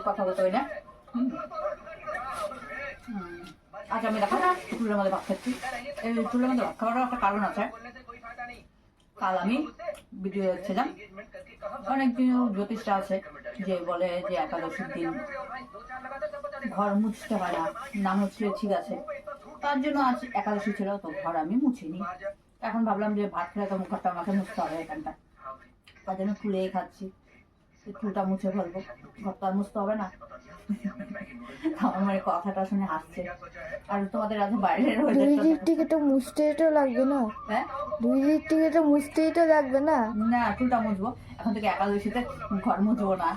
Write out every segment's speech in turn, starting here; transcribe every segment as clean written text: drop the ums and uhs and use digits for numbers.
কথা বলতে হয় না। আজ আমি দেখো চুলের মধ্যে ভাত খাচ্ছি। এই চুলের মধ্যে ভাত খাওয়ারও একটা কারণ আছে। কাল আমি ভিডিও দেখছিলাম, অনেকদিন জ্যোতিষরা আছে যে বলে যে একাদশীর দিন ঘর মুছতে হয় না, না মুছলে ঠিক আছে। তার জন্য আজ একাদশী ছিল, তো ঘর আমি মুছিনি। এখন ভাবলাম যে ভাত খেলে তো মুখটা আমাকে মুছতে হবে এখানটা, তার জন্য ফুলেই খাচ্ছি। চুলটা মুছে ফেলবো, ঘরটা আর মুছতে হবে না। আমার মানে কথাটা শুনে হাসছে। আর তোমাদের আজ বাইরের দুই দিক থেকে তো মুছতেই তো লাগবে না। হ্যাঁ, দুই দিক থেকে তো মুছতেই তো লাগবে না। না চুলটা মুছবো এখন থেকে, একাদশীতে ঘর মুছবো না।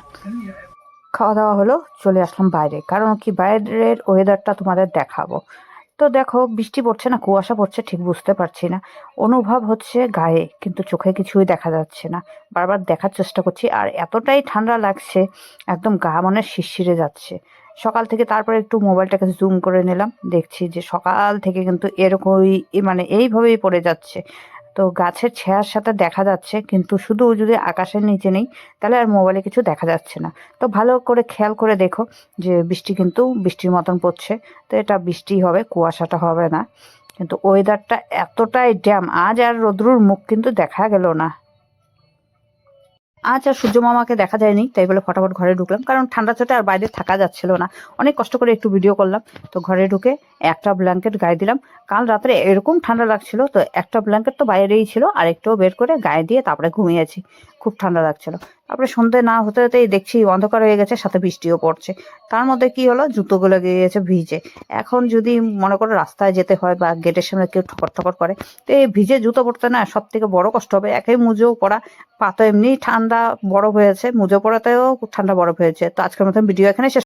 খাওয়া দাওয়া হলো, চলে আসলাম বাইরে, কারণ কি বাইরের ওয়েদারটা তোমাদের দেখাবো। তো দেখো বৃষ্টি পড়ছে না কুয়াশা পড়ছে ঠিক বুঝতে পারছি না, অনুভব হচ্ছে গায়ে, কিন্তু চোখে কিছুই দেখা যাচ্ছে না। বারবার দেখার চেষ্টা করছি, আর এতটাই ঠান্ডা লাগছে, একদম গা মনে শিরশিরে যাচ্ছে। সকাল থেকে তারপরে একটু মোবাইলটাকে জুম করে নিলাম, দেখছি যে সকাল থেকে কিন্তু এরকমই মানে এইভাবেই পড়ে যাচ্ছে। তো গাছের ছায়ার সাথে দেখা যাচ্ছে, কিন্তু শুধু যদি আকাশের নিচে নেই তাহলে আর মোবাইলে কিছু দেখা যাচ্ছে না। তো ভালো করে খেয়াল করে দেখো যে বৃষ্টি কিন্তু বৃষ্টির মতন পড়ছে। তো এটা বৃষ্টি হবে, কুয়াশাটা হবে না। কিন্তু ওয়েদারটা এতটাই ড্যাম, আজ আর রোদ্রুর মুখ কিন্তু দেখা গেল না। আজ আর সূর্য মামাকে দেখা যায়নি, তাই বলে ফটাফট ঘরে ঢুকলাম, কারণ ঠান্ডা চোটে আর বাইরে থাকা যাচ্ছিল না। অনেক কষ্ট করে একটু ভিডিও করলাম। তো ঘরে ঢুকে একটা ব্ল্যাঙ্কেট গায়ে দিলাম। কাল রাত্রে এরকম ঠান্ডা লাগছিল, তো একটা ব্ল্যাঙ্কেট তো বাইরেই ছিল, আর একটুও বের করে গায়ে দিয়ে তারপরে ঘুমিয়েছি। খুব ঠান্ডা লাগছিল। তারপরে সন্ধ্যে না হতে হতেই দেখছি অন্ধকার হয়ে গেছে, সাথে বৃষ্টিও পড়ছে। তার মধ্যে কি হলো, জুতোগুলো গিয়েছে ভিজে। এখন যদি মনে করো রাস্তায় যেতে হয় বা গেটের সামনে কেউ ঠকর ঠকর করে, তো এই ভিজে জুতো পরতে না সব থেকে বড় কষ্ট হবে। একাই মুজেও পড়া, পা তো এমনি ঠান্ডা বরফ হয়েছে, মুজো পড়াতেও ঠান্ডা বরফ হয়েছে। তো আজকের মতন ভিডিও এখানে শেষ।